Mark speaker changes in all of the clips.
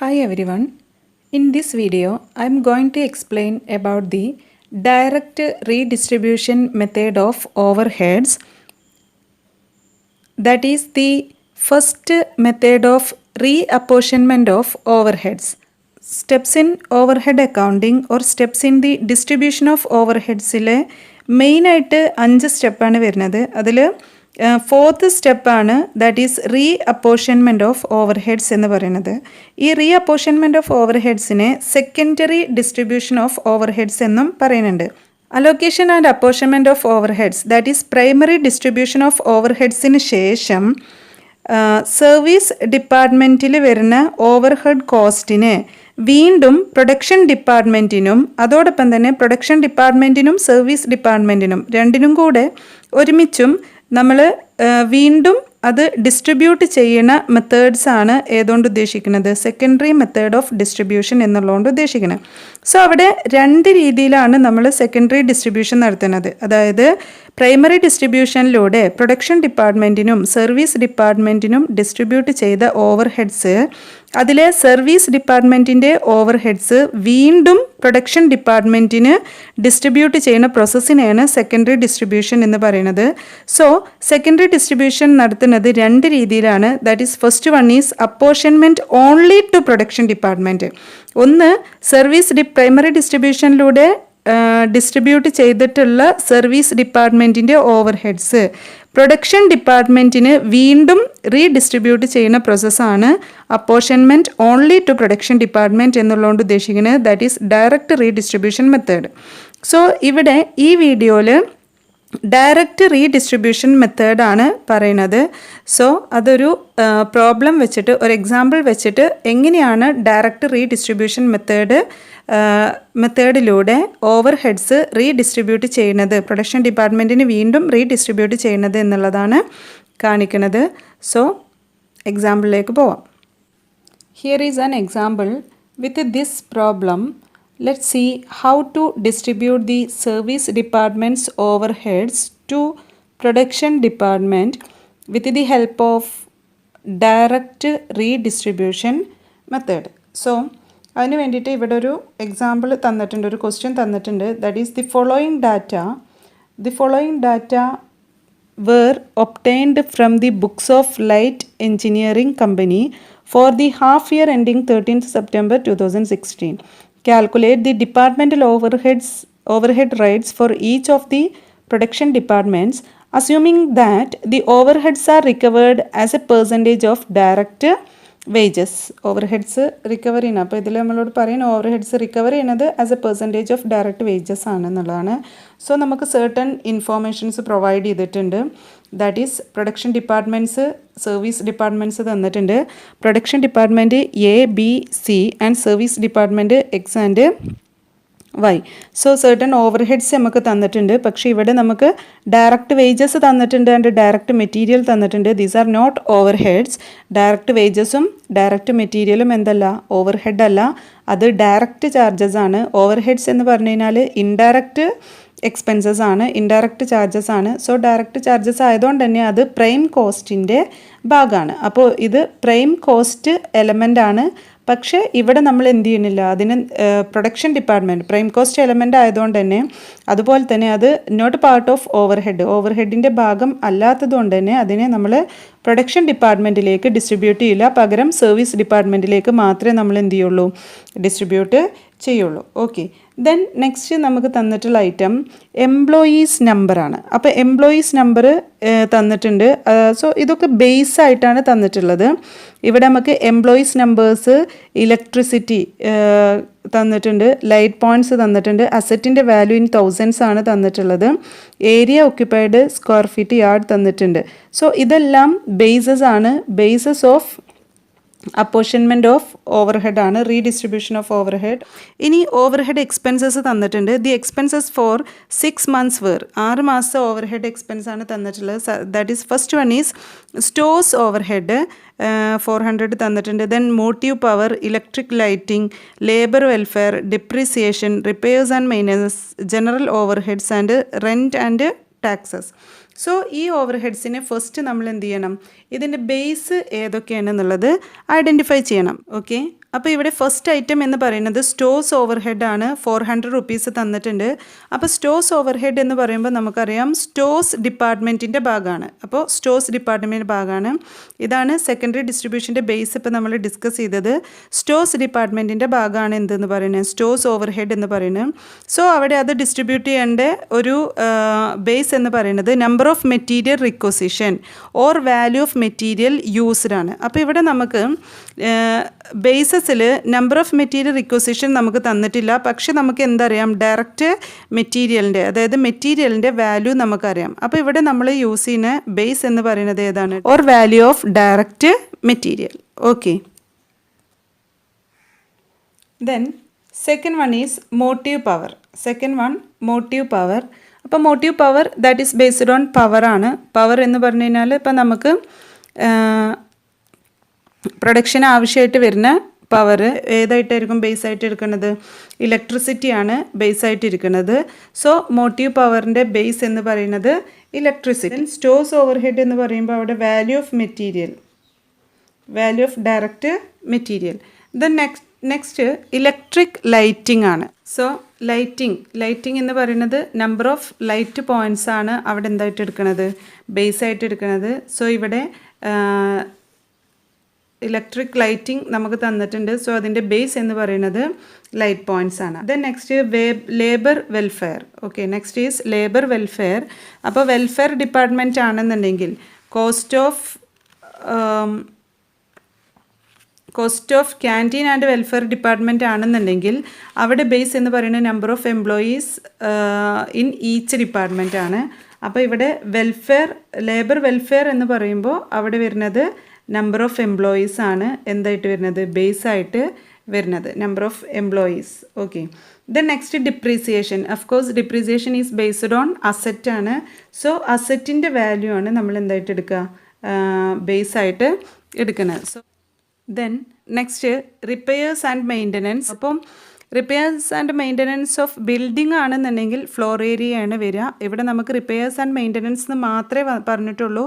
Speaker 1: Hi everyone. In this video, I am going to explain about the direct redistribution method of overheads. That is the first method of reapportionment of overheads. Steps in overhead accounting or steps in the distribution of overheads main ആയിട്ട് 5 സ്റ്റെപ്പാണ് വരുന്നത്. അതിൽ fourth സ്റ്റെപ്പാണ് that is reapportionment of overheads എന്ന് പറയുന്നത്. ഈ reapportionment of ഓവർഹെഡ്സിനെ secondary distribution of overheads എന്നും പറയുന്നുണ്ട്. Allocation and apportionment of overheads that is primary distribution of ഓവർഹെഡ്സിന് ശേഷം സർവീസ് ഡിപ്പാർട്ട്മെൻറ്റിൽ വരുന്ന ഓവർഹെഡ് കോസ്റ്റിനെ വീണ്ടും പ്രൊഡക്ഷൻ ഡിപ്പാർട്ട്മെൻറ്റിനും അതോടൊപ്പം തന്നെ പ്രൊഡക്ഷൻ ഡിപ്പാർട്ട്മെൻറ്റിനും സർവീസ് ഡിപ്പാർട്ട്മെൻറ്റിനും രണ്ടിനും കൂടെ ഒരുമിച്ചും നമ്മൾ വീണ്ടും അത് ഡിസ്ട്രിബ്യൂട്ട് ചെയ്യുന്ന മെത്തേഡ്സാണ് ഏതുകൊണ്ട് ഉദ്ദേശിക്കുന്നത്, സെക്കൻഡറി മെത്തേഡ് ഓഫ് ഡിസ്ട്രിബ്യൂഷൻ എന്നുള്ളതുകൊണ്ട് ഉദ്ദേശിക്കുന്നത്. സോ അവിടെ രണ്ട് രീതിയിലാണ് നമ്മൾ സെക്കൻഡറി ഡിസ്ട്രിബ്യൂഷൻ നടത്തുന്നത്. അതായത് പ്രൈമറി ഡിസ്ട്രിബ്യൂഷനിലൂടെ പ്രൊഡക്ഷൻ ഡിപ്പാർട്ട്മെൻറ്റിനും സർവീസ് ഡിപ്പാർട്ട്മെൻറ്റിനും ഡിസ്ട്രിബ്യൂട്ട് ചെയ്ത ഓവർഹെഡ്സ് അതിലെ സർവീസ് ഡിപ്പാർട്ട്മെൻറ്റിൻ്റെ ഓവർഹെഡ്സ് വീണ്ടും പ്രൊഡക്ഷൻ ഡിപ്പാർട്ട്മെൻറ്റിന് ഡിസ്ട്രിബ്യൂട്ട് ചെയ്യുന്ന പ്രോസസ്സിനെയാണ് സെക്കൻഡറി ഡിസ്ട്രിബ്യൂഷൻ എന്ന് പറയുന്നത്. സോ സെക്കൻഡറി ഡിസ്ട്രിബ്യൂഷൻ നടത്തുന്നത് രണ്ട് രീതിയിലാണ്. That is first one is apportionment only to production department. ഒന്ന് സർവീസ് പ്രൈമറി ഡിസ്ട്രിബ്യൂഷനിലൂടെ ഡിസ്ട്രിബ്യൂട്ട് ചെയ്തിട്ടുള്ള സർവീസ് ഡിപ്പാർട്ട്മെൻറ്റിൻ്റെ ഓവർഹെഡ്സ് പ്രൊഡക്ഷൻ ഡിപ്പാർട്ട്മെൻറ്റിന് വീണ്ടും റീഡിസ്ട്രിബ്യൂട്ട് ചെയ്യുന്ന പ്രോസസ്സാണ് apportionment only to production department എന്നുള്ളതുകൊണ്ട് ഉദ്ദേശിക്കുന്നത്. That is direct redistribution method. So ഇവിടെ ഈ വീഡിയോയിൽ ഡയറക്റ്റ് റീഡിസ്ട്രിബ്യൂഷൻ മെത്തേഡാണ് പറയുന്നത്. സോ അതൊരു പ്രോബ്ലം വെച്ചിട്ട് ഒരു എക്സാമ്പിൾ വെച്ചിട്ട് എങ്ങനെയാണ് ഡയറക്റ്റ് റീഡിസ്ട്രിബ്യൂഷൻ മെത്തേഡിലൂടെ ഓവർഹെഡ്സ് റീഡിസ്ട്രിബ്യൂട്ട് ചെയ്യുന്നത്, പ്രൊഡക്ഷൻ ഡിപ്പാർട്ട്മെൻറ്റിന് വീണ്ടും റീഡിസ്ട്രിബ്യൂട്ട് ചെയ്യുന്നത് എന്നുള്ളതാണ് കാണിക്കുന്നത്. സോ എക്സാമ്പിളിലേക്ക് പോവാം. Here is an example with this problem. Let's see how to distribute the service department's overheads to production department with the help of direct redistribution method. So, അതിന് വേണ്ടിയിട്ട് ഇവിടെ ഒരു എക്സാമ്പിൾ തന്നിട്ടുണ്ട്, ഒരു ക്വസ്റ്റ്യൻ തന്നിട്ടുണ്ട്. That is the following data were obtained from the books of Light Engineering Company for the half year ending 13th September 2016. Calculate the departmental overhead rates for each of the production departments, assuming that the overheads are recovered as a percentage of direct wages. Overheads recover ചെയ്യുന്നത്, അപ്പോൾ ഇതിൽ നമ്മളോട് പറയുന്ന overheads recover ചെയ്യുന്നത് as a percentage of direct wages ആണെന്നുള്ളതാണ്. So നമുക്ക് certain informations provide ചെയ്തിട്ടുണ്ട്. That is production departments, service departments തന്നിട്ടുണ്ട്. Production department A, B, C and service department X and Y. So certain overheads നമുക്ക് തന്നിട്ടുണ്ട്. പക്ഷേ ഇവിടെ നമുക്ക് ഡയറക്റ്റ് വേജസ് തന്നിട്ടുണ്ട് ആൻഡ് ഡയറക്റ്റ് മെറ്റീരിയൽ തന്നിട്ടുണ്ട്. These are not overheads. Direct വേജസും ഡയറക്റ്റ് മെറ്റീരിയലും എന്തല്ല, ഓവർഹെഡ് അല്ല, അത് ഡയറക്റ്റ് ചാർജസ് ആണ്. ഓവർഹെഡ്സ് എന്ന് പറഞ്ഞു കഴിഞ്ഞാൽ ഇൻഡയറക്റ്റ് എക്സ്പെൻസസ് ആണ്, ഇൻഡയറക്റ്റ് ചാർജസ് ആണ്. സോ ഡയറക്റ്റ് ചാർജസ് ആയതുകൊണ്ട് തന്നെ അത് പ്രൈം കോസ്റ്റിൻ്റെ ഭാഗമാണ്. അപ്പോൾ ഇത് പ്രൈം കോസ്റ്റ് എലമെൻ്റ് ആണ്. പക്ഷേ ഇവിടെ നമ്മൾ എന്ത് ചെയ്യുന്നില്ല, അതിന് production department prime cost element ആയതുകൊണ്ട് തന്നെ, അതുപോലെ തന്നെ അത് നോട്ട് പാർട്ട് ഓഫ് ഓവർഹെഡിൻ്റെ ഭാഗം അല്ലാത്തത് കൊണ്ട് തന്നെ അതിനെ നമ്മൾ പ്രൊഡക്ഷൻ ഡിപ്പാർട്ട്മെൻറ്റിലേക്ക് ഡിസ്ട്രിബ്യൂട്ട് ചെയ്യില്ല. പകരം സർവീസ് ഡിപ്പാർട്ട്മെൻറ്റിലേക്ക് മാത്രമേ നമ്മൾ എന്ത് ചെയ്യുള്ളൂ, ഡിസ്ട്രിബ്യൂട്ട് ചെയ്യുള്ളൂ. ഓക്കെ, ദെൻ നെക്സ്റ്റ് നമുക്ക് തന്നിട്ടുള്ള ഐറ്റം എംപ്ലോയീസ് നമ്പറാണ്. അപ്പോൾ എംപ്ലോയീസ് നമ്പർ തന്നിട്ടുണ്ട്. സോ ഇതൊക്കെ ബേസ് ആയിട്ടാണ് തന്നിട്ടുള്ളത്. ഇവിടെ നമുക്ക് എംപ്ലോയീസ് നമ്പേഴ്സ്, ഇലക്ട്രിസിറ്റി തന്നിട്ടുണ്ട്, ലൈറ്റ് പോയിൻറ്റ്സ് തന്നിട്ടുണ്ട്, അസറ്റിൻ്റെ വാല്യൂ ഇൻ തൗസൻഡ്സ് ആണ് തന്നിട്ടുള്ളത്, area occupied square feet yard തന്നിട്ടുണ്ട്. സോ ഇതെല്ലാം ബേസസ് ആണ്, bases of apportionment of overhead ആണ്, റീഡിസ്ട്രിബ്യൂഷൻ ഓഫ് ഓവർഹെഡ്. ഇനി ഓവർഹെഡ് എക്സ്പെൻസസ് തന്നിട്ടുണ്ട്. The expenses for 6 months where, 6 മാസത്തെ ഓവർഹെഡ് എക്സ്പെൻസ് ആണ് തന്നിട്ടുള്ളത്. That is first one is stores overhead 400 തന്നിട്ടുണ്ട്. Then motive power, electric lighting, labour welfare, depreciation, repairs and maintenance, general overheads and rent and taxes. So ഈ over ഹെഡ്സിനെ first നമ്മൾ എന്ത് ചെയ്യണം, ഇതിൻ്റെ base ഏതൊക്കെയാണെന്നുള്ളത് identify ചെയ്യണം. Okay, അപ്പോൾ ഇവിടെ ഫസ്റ്റ് ഐറ്റം എന്ന് പറയുന്നത് സ്റ്റോഴ്സ് ഓവർ ഹെഡ് ആണ്. 400 റുപ്പീസ് തന്നിട്ടുണ്ട്. അപ്പോൾ സ്റ്റോഴ്സ് ഓവർ ഹെഡ് എന്ന് പറയുമ്പോൾ നമുക്കറിയാം സ്റ്റോഴ്സ് ഡിപ്പാർട്ട്മെൻറ്റിൻ്റെ ഭാഗമാണ്. അപ്പോൾ സ്റ്റോഴ്സ് ഡിപ്പാർട്ട്മെൻറ്റിൻ്റെ ഭാഗമാണ്. ഇതാണ് സെക്കൻഡറി ഡിസ്ട്രിബ്യൂഷൻ്റെ ബേസ് ഇപ്പോൾ നമ്മൾ ഡിസ്കസ് ചെയ്തത്. സ്റ്റോഴ്സ് ഡിപ്പാർട്ട്മെൻറ്റിൻ്റെ ഭാഗമാണ് എന്തെന്ന് പറയുന്നത്, സ്റ്റോഴ്സ് ഓവർ ഹെഡ് എന്ന് പറയുന്നത്. സോ അവിടെ അത് ഡിസ്ട്രിബ്യൂട്ട് ചെയ്യേണ്ട ഒരു ബേസ് എന്ന് പറയുന്നത് number of material requisition or value of material used ആണ്. അപ്പോൾ ഇവിടെ നമുക്ക് ബേസസിൽ നമ്പർ ഓഫ് മെറ്റീരിയൽ റിക്വസിഷൻ നമുക്ക് തന്നിട്ടില്ല. പക്ഷെ നമുക്ക് എന്തറിയാം, ഡയറക്റ്റ് മെറ്റീരിയലിൻ്റെ, അതായത് മെറ്റീരിയലിൻ്റെ വാല്യൂ നമുക്കറിയാം. അപ്പോൾ ഇവിടെ നമ്മൾ യൂസ് ചെയ്യുന്ന ബേസ് എന്ന് പറയുന്നത് ഏതാണ്, or value of direct material. Okay, then second one is motive power. Second one motive power. അപ്പോൾ motive power that is based on power ആണ്. പവർ എന്ന് പറഞ്ഞു കഴിഞ്ഞാൽ ഇപ്പം നമുക്ക് പ്രൊഡക്ഷൻ ആവശ്യമായിട്ട് വരുന്ന പവർ ഏതായിട്ടായിരിക്കും ബേസ് ആയിട്ട് എടുക്കുന്നത്, ഇലക്ട്രിസിറ്റിയാണ് ബേസ് ആയിട്ട് ഇരിക്കുന്നത്. സോ മോട്ടീവ് പവറിൻ്റെ ബേസ് എന്ന് പറയുന്നത് ഇലക്ട്രിസിറ്റി. സ്റ്റോഴ്സ് ഓവർ ഹെഡ് എന്ന് പറയുമ്പോൾ അവിടെ value of material, value of direct material. Then next electric lighting ആണ്. സോ ലൈറ്റിംഗ് എന്ന് പറയുന്നത് നമ്പർ ഓഫ് ലൈറ്റ് പോയിൻറ്റ്സ് ആണ് അവിടെ എന്തായിട്ട് എടുക്കുന്നത്, ബേസ് ആയിട്ട് എടുക്കുന്നത്. സോ ഇവിടെ ഇലക്ട്രിക് ലൈറ്റിംഗ് നമുക്ക് തന്നിട്ടുണ്ട്. സോ അതിൻ്റെ ബേസ് എന്ന് പറയുന്നത് ലൈറ്റ് പോയിൻറ്റ്സ് ആണ്. Then next labour welfare. Okay, next is labour welfare. അപ്പോൾ വെൽഫെയർ ഡിപ്പാർട്ട്മെൻറ്റ് ആണെന്നുണ്ടെങ്കിൽ cost of canteen and welfare department ആണെന്നുണ്ടെങ്കിൽ അവിടെ ബേസ് എന്ന് പറയുന്നത് number of employees in each department ആണ്. അപ്പോൾ ഇവിടെ ലേബർ വെൽഫെയർ എന്ന് പറയുമ്പോൾ അവിടെ വരുന്നത് നമ്പർ ഓഫ് എംപ്ലോയീസ് ആണ് എന്തായിട്ട് വരുന്നത്, ബേസ് ആയിട്ട് വരുന്നത് number of employees. Okay, then next depreciation. Of course depreciation is based on asset ആണ്. സോ അസറ്റിൻ്റെ വാല്യൂ ആണ് നമ്മൾ എന്തായിട്ട് എടുക്കുക, ബേസ് ആയിട്ട് എടുക്കുന്നത്. So then next repairs and maintenance. അപ്പം repairs and maintenance of building ആണെന്നുണ്ടെങ്കിൽ ഫ്ലോർ ഏരിയയാണ് വരിക. ഇവിടെ നമുക്ക് റിപ്പയേഴ്സ് ആൻഡ് മെയിൻ്റനൻസ് എന്ന് മാത്രമേ പറഞ്ഞിട്ടുള്ളൂ.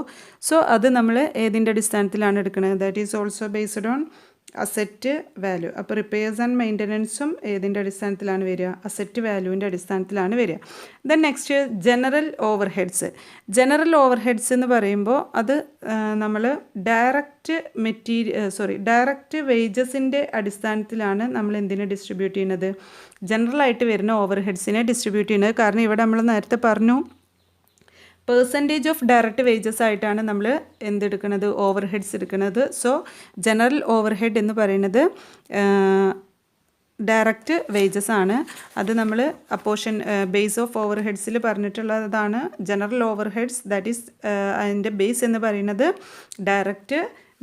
Speaker 1: സോ അത് നമ്മൾ ഏതിൻ്റെ അടിസ്ഥാനത്തിലാണ് എടുക്കുന്നത്, that is also based on asset value. അപ്പോൾ റിപ്പയേഴ്സ് ആൻഡ് മെയിൻ്റനൻസും ഏതിൻ്റെ അടിസ്ഥാനത്തിലാണ് വരിക, അസറ്റ് വാല്യൂവിൻ്റെ അടിസ്ഥാനത്തിലാണ് വരിക. Then next general overheads. General overheads എന്ന് പറയുമ്പോൾ അത് നമ്മൾ ഡയറക്റ്റ് വേജസിൻ്റെ അടിസ്ഥാനത്തിലാണ് നമ്മൾ എന്തിനെ ഡിസ്ട്രിബ്യൂട്ട് ചെയ്യുന്നത്, ജനറലായിട്ട് വരുന്ന ഓവർ ഹെഡ്സിനെ ഡിസ്ട്രിബ്യൂട്ട് ചെയ്യുന്നത്. കാരണം ഇവിടെ നമ്മൾ നേരത്തെ പറഞ്ഞു പെർസെൻറ്റേജ് ഓഫ് ഡയറക്റ്റ് വേജസ് ആയിട്ടാണ് നമ്മൾ എന്തെടുക്കുന്നത്, ഓവർ ഹെഡ്സ് എടുക്കുന്നത്. സോ ജനറൽ ഓവർ ഹെഡ് എന്ന് പറയുന്നത് ഡയറക്റ്റ് വേജസ് ആണ്. അത് നമ്മൾ അപ്പോർഷൻ ബേസ് ഓഫ് ഓവർ ഹെഡ്സിൽ പറഞ്ഞിട്ടുള്ളതാണ് general overheads. That is അതിൻ്റെ ബേസ് എന്ന് പറയുന്നത് direct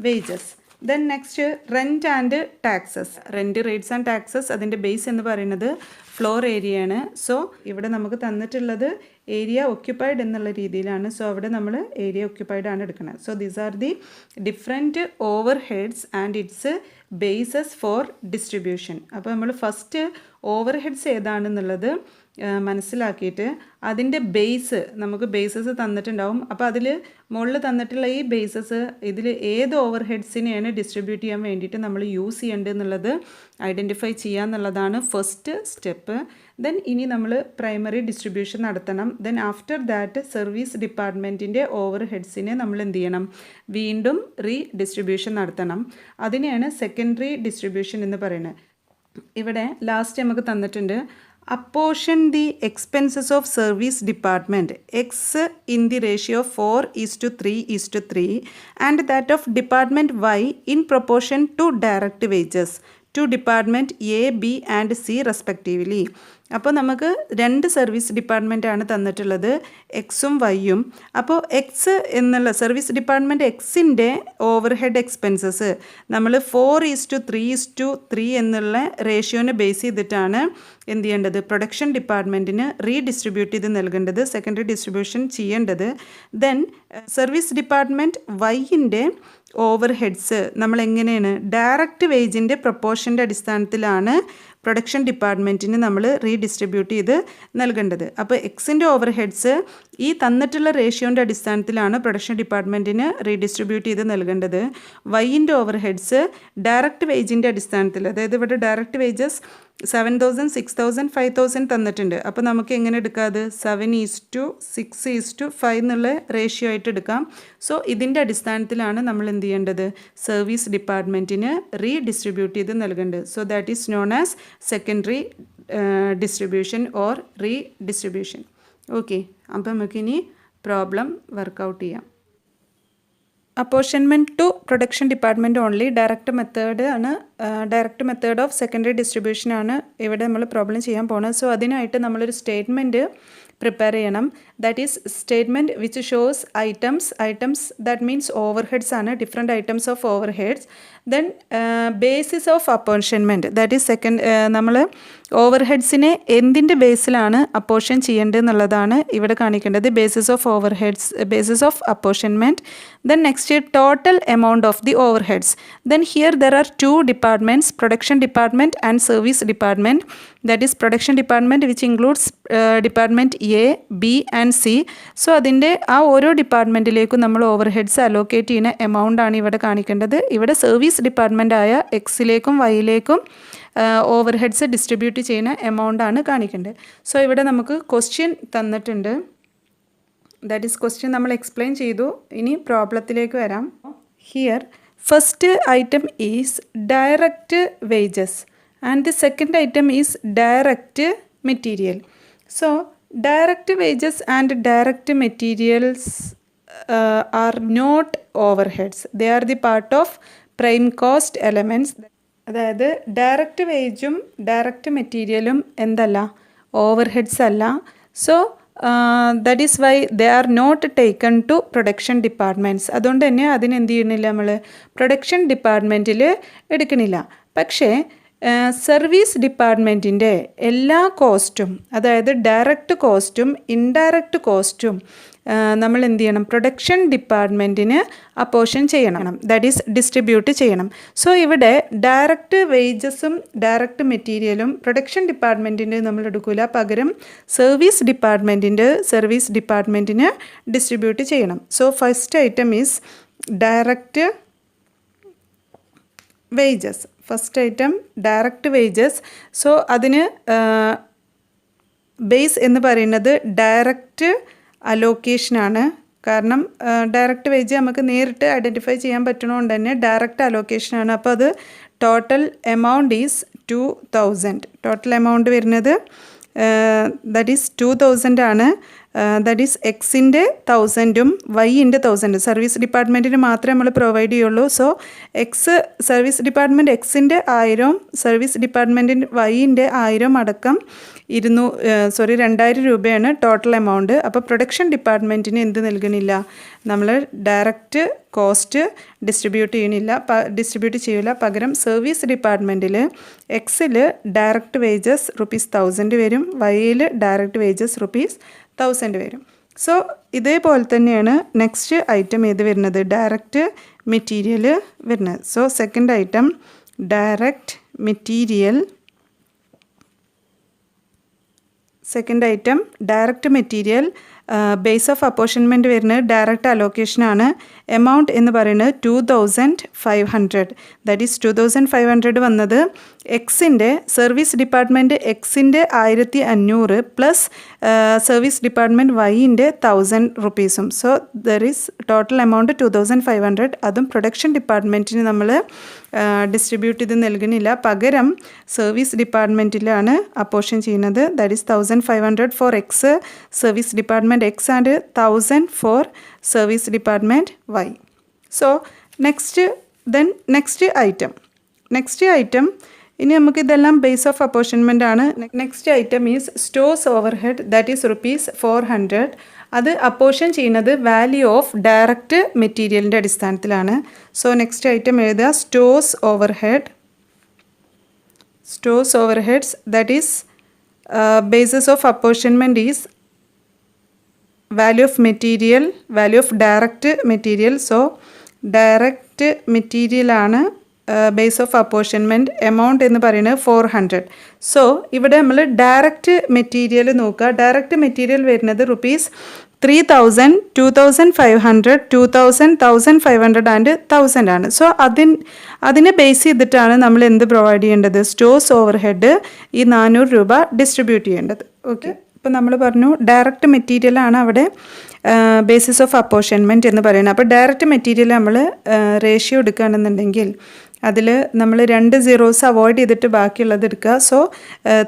Speaker 1: wages. Then next rent and taxes. Rent, rates and taxes അതിൻ്റെ ബേസ് എന്ന് പറയുന്നത് ഫ്ലോർ ഏരിയയാണ്. സോ ഇവിടെ നമുക്ക് തന്നിട്ടുള്ളത് ഏരിയ ഒക്യുപ്പൈഡ് എന്നുള്ള രീതിയിലാണ്. സോ അവിടെ നമ്മൾ ഏരിയ ഒക്യുപ്പൈഡ് ആണ് എടുക്കുന്നത്. So these are the different overheads and its bases for distribution. അപ്പോൾ നമ്മൾ ഫസ്റ്റ് ഓവർ ഹെഡ്സ് ഏതാണെന്നുള്ളത് മനസ്സിലാക്കിയിട്ട് അതിൻ്റെ ബേസ്, നമുക്ക് ബേസസ് തന്നിട്ടുണ്ടാവും. അപ്പോൾ അതിൽ മുകളിൽ തന്നിട്ടുള്ള ഈ ബേസസ് ഇതിൽ ഏത് ഓവർ ഹെഡ്സിനെയാണ് ഡിസ്ട്രിബ്യൂട്ട് ചെയ്യാൻ വേണ്ടിയിട്ട് നമ്മൾ യൂസ് ചെയ്യേണ്ടതെന്നുള്ളത് ഐഡൻറ്റിഫൈ ചെയ്യുക എന്നുള്ളതാണ് ഫസ്റ്റ് സ്റ്റെപ്പ്. ദെൻ ഇനി നമ്മൾ പ്രൈമറി ഡിസ്ട്രിബ്യൂഷൻ നടത്തണം. ദെൻ ആഫ്റ്റർ ദാറ്റ് സർവീസ് ഡിപ്പാർട്ട്മെൻറ്റിൻ്റെ ഓവർ ഹെഡ്സിനെ നമ്മൾ എന്ത് ചെയ്യണം, വീണ്ടും ഡിസ്ട്രിബ്യൂഷൻ നടത്തണം. അതിനെയാണ് സെക്കൻഡറി ഡിസ്ട്രിബ്യൂഷൻ എന്ന് പറയുന്നത്. ഇവിടെ ലാസ്റ്റ് നമുക്ക് തന്നിട്ടുണ്ട് apportion the expenses of service department X in the ratio 4:3:3 and that of department Y in proportion to direct wages to department A, B and C respectively. അപ്പോൾ നമുക്ക് രണ്ട് സർവീസ് ഡിപ്പാർട്ട്മെൻ്റ് ആണ് തന്നിട്ടുള്ളത്, എക്സും വൈയും. അപ്പോൾ എക്സ് എന്നുള്ള സർവീസ് ഡിപ്പാർട്ട്മെൻറ്റ് എക്സിൻ്റെ over head expenses നമ്മൾ 4:3:3 എന്നുള്ള റേഷ്യോനെ ബേസ് ചെയ്തിട്ടാണ് എന്ത് ചെയ്യേണ്ടത്, പ്രൊഡക്ഷൻ ഡിപ്പാർട്ട്മെൻറ്റിന് റീഡിസ്ട്രിബ്യൂട്ട് ചെയ്ത് നൽകേണ്ടത്, സെക്കൻഡറി ഡിസ്ട്രിബ്യൂഷൻ ചെയ്യേണ്ടത്. ദെൻ സർവീസ് ഡിപ്പാർട്ട്മെൻറ്റ് വൈൻ്റെ ഓവർ ഹെഡ്സ് നമ്മൾ എങ്ങനെയാണ് ഡയറക്റ്റ് വേജിൻ്റെ പ്രൊപ്പോർഷൻ്റെ അടിസ്ഥാനത്തിലാണ് പ്രൊഡക്ഷൻ ഡിപ്പാർട്ട്മെൻറ്റിന് നമ്മൾ റീഡിസ്ട്രിബ്യൂട്ട് ചെയ്ത് നൽകേണ്ടത്. അപ്പോൾ എക്സിൻ്റെ ഓവർ ഹെഡ്സ് ഈ തന്നിട്ടുള്ള റേഷ്യോൻ്റെ അടിസ്ഥാനത്തിലാണ് പ്രൊഡക്ഷൻ ഡിപ്പാർട്ട്മെൻറ്റിന് റീഡിസ്ട്രിബ്യൂട്ട് ചെയ്ത് നൽകേണ്ടത്. വൈൻ്റെ ഓവർ ഹെഡ്സ് ഡയറക്റ്റ് വേജിൻ്റെ അടിസ്ഥാനത്തിൽ, അതായത് ഇവിടെ ഡയറക്റ്റ് വേജസ് 7,000, 6,000, 5,000 തന്നിട്ടുണ്ട്. അപ്പോൾ നമുക്ക് എങ്ങനെ എടുക്കാം? അത് 7:6:5 എന്നുള്ള റേഷ്യോ ആയിട്ട് എടുക്കാം. സോ ഇതിൻ്റെ അടിസ്ഥാനത്തിലാണ് നമ്മൾ എന്ത് ചെയ്യേണ്ടത്? സർവീസ് ഡിപ്പാർട്ട്മെൻറ്റിന് റീഡിസ്ട്രിബ്യൂട്ട് ചെയ്ത് നൽകേണ്ടത്. So that is known as secondary distribution or redistribution. Okay, അപ്പോൾ നമുക്കിനി പ്രോബ്ലം വർക്കൗട്ട് ചെയ്യാം. Apportionment to production department only direct method ആണ്. Direct method of secondary distribution ആണ് ഇവിടെ നമ്മൾ പ്രോബ്ലം ചെയ്യാൻ പോകുന്നത്. സോ അതിനായിട്ട് നമ്മളൊരു സ്റ്റേറ്റ്മെൻറ്റ് പ്രിപ്പയർ ചെയ്യണം. That is statement which shows items that means overheads ആണ്, different items of overheads. Then basis of apportionment, that is നമ്മൾ ഓവർ ഹെഡ്സിനെ എന്തിൻ്റെ ബേസിലാണ് അപ്പോർഷൻ ചെയ്യേണ്ടത് എന്നുള്ളതാണ് ഇവിടെ കാണിക്കേണ്ടത്. Basis of overheads, basis of apportionment. Then next total amount of the overheads. Then here there are two departments, production department and service department. That is production department which includes department A, B and C. So അതിൻ്റെ ആ ഓരോ ഡിപ്പാർട്ട്മെൻറ്റിലേക്കും നമ്മൾ overheads allocate ചെയ്യുന്ന amount ആണ് ഇവിടെ കാണിക്കേണ്ടത്. ഇവിടെ സർവീസ് ഡിപ്പാർട്ട്മെൻ്റ് ആയ എക്സിലേക്കും വൈയിലേക്കും ഓവർ ഹെഡ്സ് ഡിസ്ട്രിബ്യൂട്ട് ചെയ്യുന്ന എമൗണ്ട് ആണ് കാണിക്കേണ്ടത്. സോ ഇവിടെ നമുക്ക് ക്വസ്റ്റ്യൻ തന്നിട്ടുണ്ട്. ദാറ്റ് ഈസ് ക്വസ്റ്റ്യൻ നമ്മൾ എക്സ്പ്ലെയിൻ ചെയ്തു. ഇനി പ്രോബ്ലത്തിലേക്ക് വരാം. Here first item is direct wages and the second item is direct material. So direct wages and direct materials are not overheads. They are the part of prime cost elements. അതായത് direct വേജും direct മെറ്റീരിയലും എന്തല്ല? Overheads അല്ല. So that is why they are not taken to production departments. അതുകൊണ്ട് തന്നെ അതിനെന്ത് ചെയ്യണില്ല? നമ്മൾ പ്രൊഡക്ഷൻ ഡിപ്പാർട്ട്മെൻറ്റിൽ എടുക്കണില്ല. പക്ഷേ സർവീസ് ഡിപ്പാർട്ട്മെൻറ്റിൻ്റെ എല്ലാ കോസ്റ്റും, അതായത് ഡയറക്റ്റ് കോസ്റ്റും ഇൻഡയറക്റ്റ് കോസ്റ്റും നമ്മൾ എന്ത് ചെയ്യണം? പ്രൊഡക്ഷൻ ഡിപ്പാർട്ട്മെൻറ്റിന് അപ്പോർഷൻ ചെയ്യണം, ദാറ്റ് ഈസ് ഡിസ്ട്രിബ്യൂട്ട് ചെയ്യണം. സോ ഇവിടെ ഡയറക്റ്റ് വേജസും ഡയറക്റ്റ് മെറ്റീരിയലും പ്രൊഡക്ഷൻ ഡിപ്പാർട്ട്മെൻറ്റിൻ്റെ നമ്മൾ എടുക്കില്ല, പകരം സർവീസ് ഡിപ്പാർട്ട്മെൻറ്റിന് ഡിസ്ട്രിബ്യൂട്ട് ചെയ്യണം. So first item is direct wages. First item direct wages. So അതിന് ബേസ് എന്ന് പറയുന്നത് ഡയറക്റ്റ് അലോക്കേഷനാണ്. കാരണം ഡയറക്റ്റ് വേജ് നമുക്ക് നേരിട്ട് ഐഡൻറ്റിഫൈ ചെയ്യാൻ പറ്റണതുകൊണ്ട് തന്നെ ഡയറക്റ്റ് അലോക്കേഷനാണ്. അപ്പോൾ അത് total amount is 2,000. Total amount വരുന്നത് ദാറ്റ് ഈസ് 2,000 ആണ്. ദാറ്റ് ഈസ് എക്സിൻ്റെ 1,000ഉം വൈൻ്റെ 1,000. സർവീസ് ഡിപ്പാർട്ട്മെൻറ്റിന് മാത്രമേ നമ്മൾ പ്രൊവൈഡ് ചെയ്യുള്ളൂ. സോ സർവീസ് ഡിപ്പാർട്ട്മെൻറ്റ് എക്സിൻ്റെ 1,000, സർവീസ് ഡിപ്പാർട്ട്മെൻറ്റിൻ്റെ വൈൻ്റെ 1,000 അടക്കം 2,000 രൂപയാണ് ടോട്ടൽ എമൗണ്ട്. അപ്പോൾ പ്രൊഡക്ഷൻ ഡിപ്പാർട്ട്മെൻറ്റിന് എന്ത് നൽകണില്ല? നമ്മൾ ഡയറക്റ്റ് കോസ്റ്റ് ഡിസ്ട്രിബ്യൂട്ട് ചെയ്യില്ല. പകരം സർവീസ് ഡിപ്പാർട്ട്മെൻറ്റിൽ എക്സിൽ ഡയറക്റ്റ് വേജസ് ₹1,000 വരും, വൈയിൽ ഡയറക്റ്റ് വേജസ് ₹1,000 വരും. സോ ഇതേപോലെ തന്നെയാണ് നെക്സ്റ്റ് ഐറ്റം ഏത് വരുന്നത്? ഡയറക്റ്റ് മെറ്റീരിയൽ വരുന്നത്. So second item direct material. Second item direct material. Base of apportionment വരുന്നത് ഡയറക്റ്റ് അലോക്കേഷനാണ്. എമൗണ്ട് എന്ന് പറയുന്നത് 2,500. ദാറ്റ് ഈസ് 2,500 വന്നത് എക്സിൻ്റെ സർവീസ് ഡിപ്പാർട്ട്മെൻറ്റ് എക്സിൻ്റെ 1,500 പ്ലസ് സർവീസ് ഡിപ്പാർട്ട്മെൻറ്റ് വൈൻ്റെ 1,000 റുപ്പീസും. So there is total amount 2,500. അതും പ്രൊഡക്ഷൻ ഡിപ്പാർട്ട്മെൻറ്റിന് നമ്മൾ ഡിസ്ട്രിബ്യൂട്ട് ചെയ്ത് നൽകുന്നില്ല, പകരം സർവീസ് ഡിപ്പാർട്ട്മെൻറ്റിലാണ് അപ്പോർഷൻ ചെയ്യുന്നത്. That is 1,500 for X service department X and 1,000 for service department Y. So next item ഇനി നമുക്ക് ഇതെല്ലാം ബേസ് ഓഫ് അപ്പോർഷൻമെൻ്റ് ആണ്. Next item is stores overhead, that is ₹400. അത് അപ്പോർഷൻ ചെയ്യുന്നത് വാല്യൂ ഓഫ് ഡയറക്റ്റ് മെറ്റീരിയലിൻ്റെ അടിസ്ഥാനത്തിലാണ്. So next item എഴുതുക stores overheads, that is basis of apportionment is value of direct material. So direct material ആണ് base of apportionment. Amount എന്ന് പറയുന്നത് 400. So ഇവിടെ നമ്മൾ ഡയറക്റ്റ് മെറ്റീരിയൽ നോക്കുക. ഡയറക്റ്റ് മെറ്റീരിയൽ വരുന്നത് 3000, 2500, 2000, 1500 ആൻഡ് 1000 ആണ്. സോ അതിനെ ബേസ് ചെയ്തിട്ടാണ് നമ്മൾ എന്ത് പ്രൊവൈഡ് ചെയ്യേണ്ടത്? സ്റ്റോഴ്സ് ഓവർ ഹെഡ് ഈ 400 രൂപ ഡിസ്ട്രിബ്യൂട്ട് ചെയ്യേണ്ടത്. ഓക്കെ, ഇപ്പോൾ നമ്മൾ പറഞ്ഞു ഡയറക്റ്റ് മെറ്റീരിയലാണ് അവിടെ ബേസിസ് ഓഫ് അപ്പോർഷൻമെൻറ്റ് എന്ന് പറയുന്നത്. അപ്പോൾ ഡയറക്റ്റ് മെറ്റീരിയൽ നമ്മൾ റേഷ്യോ എടുക്കുകയാണെന്നുണ്ടെങ്കിൽ അതിൽ നമ്മൾ 2 സീറോസ് അവോയ്ഡ് ചെയ്തിട്ട് ബാക്കിയുള്ളത് എടുക്കുക. സോ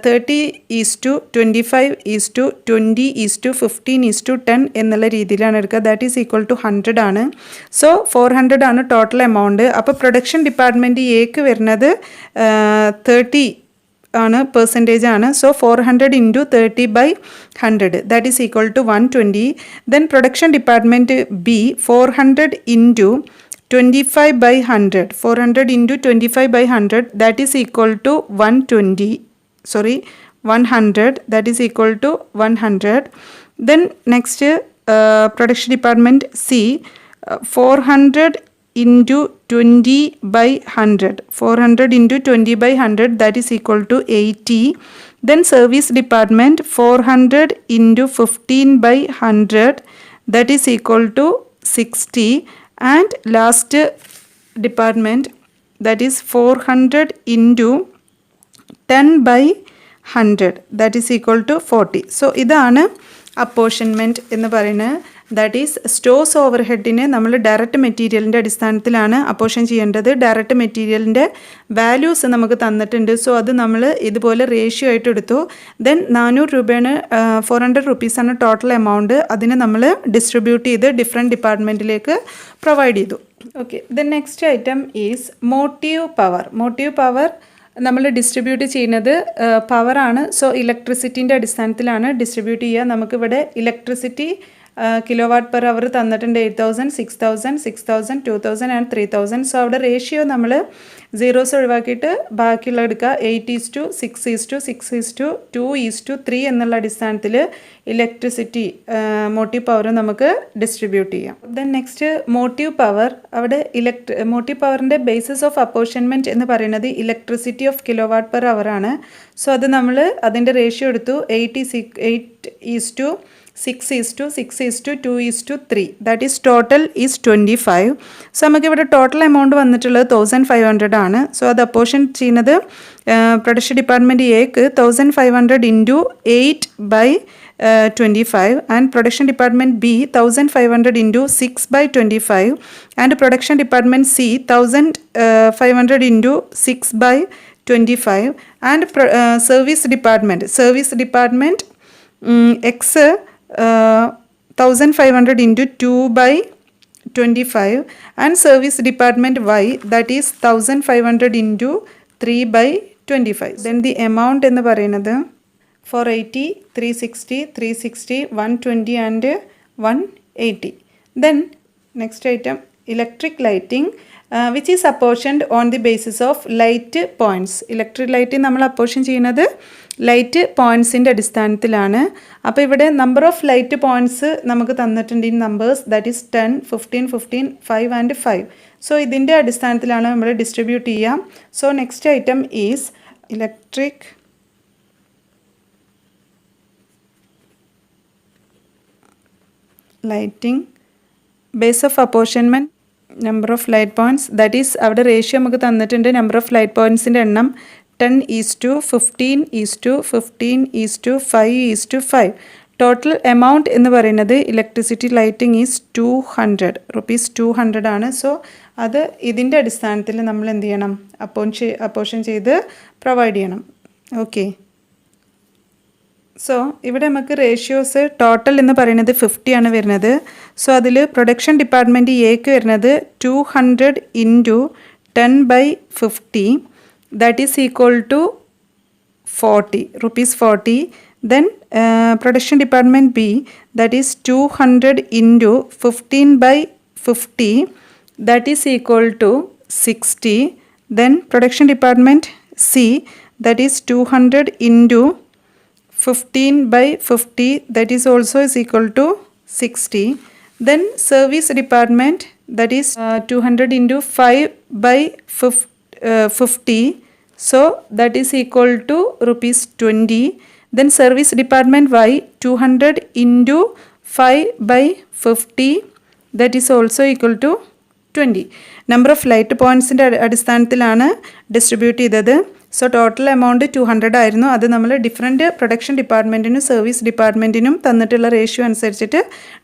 Speaker 1: 30:25:20:15:10 എന്നുള്ള രീതിയിലാണ് എടുക്കുക. ദാറ്റ് ഈസ് ഈക്വൽ ടു 100 ആണ്. സോ 400 ആണ് ടോട്ടൽ എമൗണ്ട്. അപ്പോൾ പ്രൊഡക്ഷൻ ഡിപ്പാർട്ട്മെൻറ്റ് എക്ക് വരുന്നത് 30 ആണ്, പെർസെൻറ്റേജ് ആണ്. So 400 into 30/100 that is equal to 120. Then production department B 400 into 25/100, 400 into 25/100 that is equal to 100, that is equal to 100. Then next production department C 400 into 20/100, 400 into 20/100 that is equal to 80. Then service department 400 into 15/100 that is equal to 60. And last department that is 400 into 10/100 that is equal to 40. So ഇതാണ് apportionment എന്ന് പറയുന്നത്. That is stores over ഹെഡിനെ നമ്മൾ direct മെറ്റീരിയലിൻ്റെ അടിസ്ഥാനത്തിലാണ് apportion ചെയ്യേണ്ടത്. Direct മെറ്റീരിയലിൻ്റെ values നമുക്ക് തന്നിട്ടുണ്ട്. സോ അത് നമ്മൾ ഇതുപോലെ റേഷ്യോ ആയിട്ട് എടുത്തു. ദെൻ 400 രൂപയാണ്, 400 റുപ്പീസാണ് ടോട്ടൽ എമൗണ്ട്. അതിനെ നമ്മൾ ഡിസ്ട്രിബ്യൂട്ട് ചെയ്ത് ഡിഫറെൻറ്റ് ഡിപ്പാർട്ട്മെൻറ്റിലേക്ക് പ്രൊവൈഡ് ചെയ്തു. Okay, then next item is motive power. Motive power നമ്മൾ ഡിസ്ട്രിബ്യൂട്ട് ചെയ്യുന്നത് പവറാണ്. സോ ഇലക്ട്രിസിറ്റീൻ്റെ അടിസ്ഥാനത്തിലാണ് ഡിസ്ട്രിബ്യൂട്ട് ചെയ്യുക. നമുക്കിവിടെ electricity kilo watt per hour തന്നിട്ടുണ്ട് 8000, 6000, 6000, 2000 ആൻഡ് 3000. സോ അവിടെ റേഷ്യോ നമ്മൾ സീറോസ് ഒഴിവാക്കിയിട്ട് ബാക്കിയുള്ള എടുക്കുക. 8:6:6:6:2:3 എന്നുള്ള അടിസ്ഥാനത്തിൽ ഇലക്ട്രിസിറ്റി മോട്ടീവ് പവർ നമുക്ക് ഡിസ്ട്രിബ്യൂട്ട് ചെയ്യാം. Then next motive power. അവിടെ മോട്ടീവ് പവറിൻ്റെ ബേസിസ് ഓഫ് അപ്പോർഷൻമെൻറ്റ് എന്ന് പറയുന്നത് electricity of kilo watt per hour ആണ്. സോ അത് നമ്മൾ അതിൻ്റെ റേഷ്യോ എടുത്തു. 8:6:6:2:3 that is total is 25. So നമുക്കിവിടെ ടോട്ടൽ എമൗണ്ട് വന്നിട്ടുള്ളത് 1500 ആണ്. സോ അത് അപ്പോർഷൻ ചെയ്യുന്നത് പ്രൊഡക്ഷൻ ഡിപ്പാർട്ട്മെൻറ്റ് എക്ക് 1500 into 8/25 and production department B 1500 into 6/25 and production department C 1500 into 6/25 and service department X 1500 into 2/25 and service department Y that is 1500 into 3/25. Then the amount എന്ന് പറയുന്നത് 480, 360, 360, 120 and 180. Then next item electric lighting which is apportioned on the basis of light points. Electric lighting നമ്മൾ apportion ചെയ്യുന്നത് light പോയിൻറ്റ്സിൻ്റെ അടിസ്ഥാനത്തിലാണ്. അപ്പോൾ ഇവിടെ number of light points നമുക്ക് തന്നിട്ടുണ്ട്. ഈ numbers that is 10, 15, 15, 5 and 5. So ഇതിൻ്റെ അടിസ്ഥാനത്തിലാണ് നമ്മൾ ഡിസ്ട്രിബ്യൂട്ട് ചെയ്യാം. So next item is electric lighting base of apportionment number of light points that is അവിടെ റേഷ്യോ നമുക്ക് തന്നിട്ടുണ്ട്. നമ്പർ ഓഫ് ലൈറ്റ് പോയിൻറ്റ്സിൻ്റെ എണ്ണം 10:15:15:5:5. ടോട്ടൽ എമൗണ്ട് എന്ന് പറയുന്നത് ഇലക്ട്രിസിറ്റി ലൈറ്റിംഗ് ഈസ് 200 റുപ്പീസ് 200 ആണ്. സോ അത് ഇതിൻ്റെ അടിസ്ഥാനത്തിൽ നമ്മൾ എന്ത് ചെയ്യണം? അപ്പോർഷൻ ചെയ്ത് പ്രൊവൈഡ് ചെയ്യണം. ഓക്കെ, സോ ഇവിടെ നമുക്ക് റേഷ്യോസ് ടോട്ടൽ എന്ന് പറയുന്നത് 50 ആണ് വരുന്നത്. സോ അതിൽ പ്രൊഡക്ഷൻ ഡിപ്പാർട്ട്മെൻറ്റ് എക്ക് വരുന്നത് 200 into 10/50 that is equal to 40 rupees 40. Then production department B that is 200 into 15/50 that is equal to 60. Then production department C that is 200 into 15/50 that is also is equal to 60. Then service department that is 200 into 5/50 so that is equal to rupees 20. Then service department Y 200 into 5/50 that is also equal to 20. Number of light പോയിൻറ്റ്സിൻ്റെ അടിസ്ഥാനത്തിലാണ് distribute ചെയ്തത്. So total amount 200 ആയിരുന്നു. അത് നമ്മൾ different production ഡിപ്പാർട്ട്മെൻറ്റിനും service ഡിപ്പാർട്ട്മെൻറ്റിനും തന്നിട്ടുള്ള ratio അനുസരിച്ചിട്ട്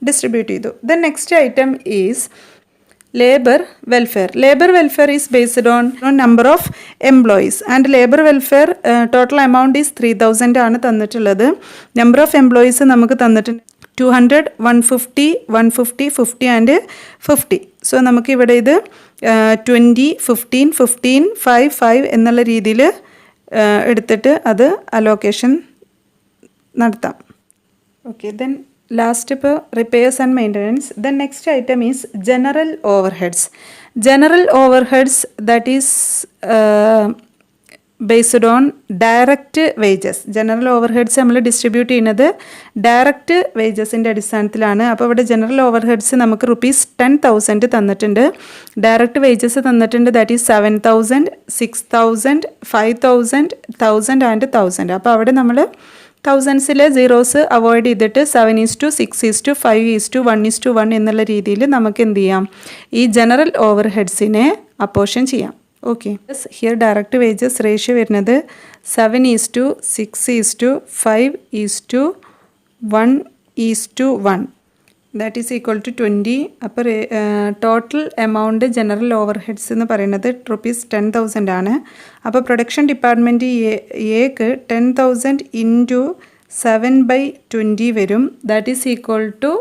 Speaker 1: distribute ചെയ്തു. Then next item is labour welfare. Labour welfare is based on number of employees and labour welfare total amount is 3000 ആണ് തന്നിട്ടുള്ളത്. നമ്പർ ഓഫ് എംപ്ലോയീസ് നമുക്ക് തന്നിട്ടുണ്ട് 200, 150, 150, 50 ആൻഡ് 50. സോ നമുക്കിവിടെ ഇത് 20, 15, 15, 5, 5 എന്നുള്ള രീതിയിൽ എടുത്തിട്ട് അത് അലോക്കേഷൻ നടത്താം. ഓക്കെ, ദെൻ ലാസ്റ്റ് ഇപ്പോൾ repairs and maintenance. Then next item is general overheads. General overheads that is based on direct wages. General overheads നമ്മൾ ഡിസ്ട്രിബ്യൂട്ട് ചെയ്യുന്നത് ഡയറക്റ്റ് വേജസിൻ്റെ അടിസ്ഥാനത്തിലാണ്. അപ്പോൾ ഇവിടെ ജനറൽ ഓവർഹെഡ്സ് നമുക്ക് ₹10,000 തന്നിട്ടുണ്ട്. ഡയറക്റ്റ് വേജസ് തന്നിട്ടുണ്ട് ദാറ്റ് ഈസ് 7,000, 6,000, 5,000, 1,000 ആൻഡ് 1,000. അപ്പോൾ അവിടെ നമ്മൾ തൗസൻഡ്സിലെ സീറോസ് അവോയ്ഡ് ചെയ്തിട്ട് 7:6:5:1:1 എന്നുള്ള രീതിയിൽ നമുക്ക് എന്ത് ചെയ്യാം, ഈ ജനറൽ ഓവർഹെഡ്സിനെ അപ്പോർഷൻ ചെയ്യാം. Okay, here direct wages ratio വരുന്നത് 7:6:5:1:1 ദാറ്റ് ഈസ് ഈക്വൽ ടു 20. അപ്പോൾ ടോട്ടൽ എമൗണ്ട് ജനറൽ ഓവർഹെഡ്സ് എന്ന് പറയുന്നത് ₹10,000 ആണ്. അപ്പോൾ പ്രൊഡക്ഷൻ ഡിപ്പാർട്ട്മെൻറ്റ് എക്ക് 10,000 ഇൻറ്റു 7/20 വരും. That is equal to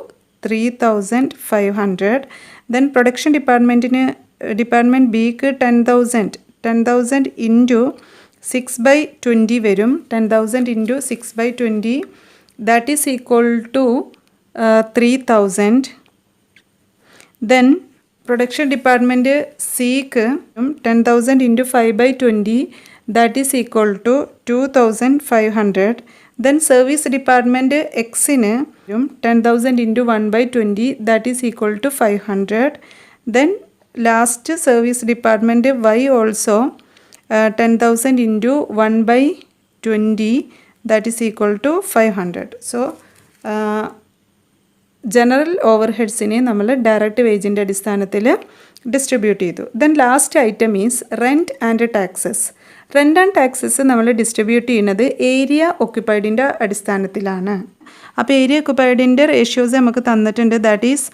Speaker 1: 3,500. Then production department ബിക്ക് 10,000 ഇൻറ്റു 6/20 വരും. 10,000 into 6/20 that is equal to 3,000. Then production department സിക്ക് 10,000 into 5/20 that is equal to 2,500. Then service department എക്സിന് 10,000 into 1/20 that is equal to 500. Then last service department Y also 10,000 into 1/20 that is equal to 500. So general ഓവർഹെഡ്സിനെ നമ്മൾ direct വേജിൻ്റെ അടിസ്ഥാനത്തിൽ distribute ചെയ്തു. Then last item is rent and taxes. Rent and taxes നമ്മൾ distribute ചെയ്യുന്നത് area ഒക്യുപ്പൈഡിൻ്റെ അടിസ്ഥാനത്തിലാണ്. അപ്പോൾ area ഒക്യുപ്പൈഡിൻ്റെ ratios നമുക്ക് തന്നിട്ടുണ്ട് ദാറ്റ് ഈസ്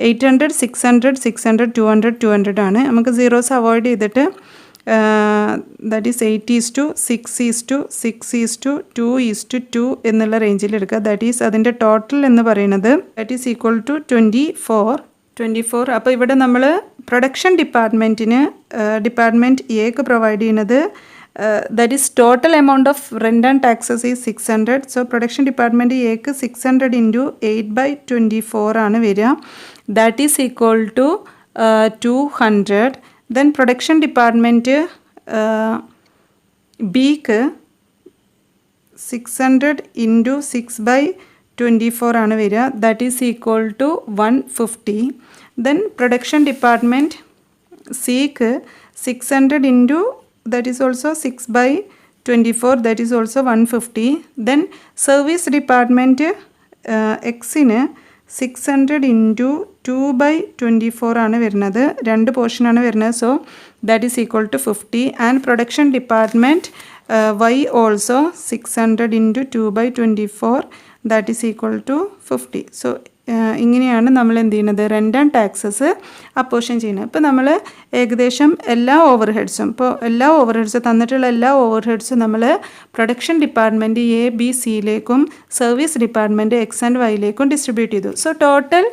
Speaker 1: 800, 600, 600, 200, 200 ആണ്. നമുക്ക് സീറോസ് അവോയ്ഡ് ചെയ്തിട്ട് ദാറ്റ് ഈസ് 8:6:6:2 എന്നുള്ള റേഞ്ചിൽ എടുക്കുക. ദാറ്റ് ഈസ് അതിൻ്റെ ടോട്ടൽ എന്ന് പറയുന്നത് ദാറ്റ് ഈസ് ഈക്വൽ ടു 24. അപ്പോൾ ഇവിടെ നമ്മൾ പ്രൊഡക്ഷൻ ഡിപ്പാർട്ട്മെൻറ്റ് എക്ക് പ്രൊവൈഡ് ചെയ്യുന്നത് that is total amount of rent and taxes is 600. So production department എക്ക് 600 ഇൻറ്റു 8/24 ആണ് വരിക. That is equal to 200. Then production department ബിക്ക് 600 ഇൻറ്റു 6/24 ആണ് വരിക. That is equal to 150. Then production department സിക്ക് 600 into that is also 6/24 that is also 150. Then service department എക്സിന് 600 into 2/24 ആണ് വരുന്നത്. 2 പോർഷനാണ് വരുന്നത്. So that is equal to 50. And production department Y also 600 into 2/24 that is equal to 50. സോ ഇങ്ങനെയാണ് നമ്മൾ എന്ത് ചെയ്യുന്നത്, റെൻ്റ് ആൻഡ് ടാക്സസ് അപ്പോർഷൻ ചെയ്യുന്നത്. ഇപ്പോൾ നമ്മൾ ഏകദേശം എല്ലാ ഓവർഹെഡ്സും തന്നിട്ടുള്ള എല്ലാ ഓവർഹെഡ്സും നമ്മൾ പ്രൊഡക്ഷൻ ഡിപ്പാർട്ട്മെൻറ്റ് എ ബി സിയിലേക്കും സർവീസ് ഡിപ്പാർട്ട്മെൻറ്റ് എക്സ് ആൻഡ് വൈയിലേക്കും ഡിസ്ട്രിബ്യൂട്ട് ചെയ്തു. So total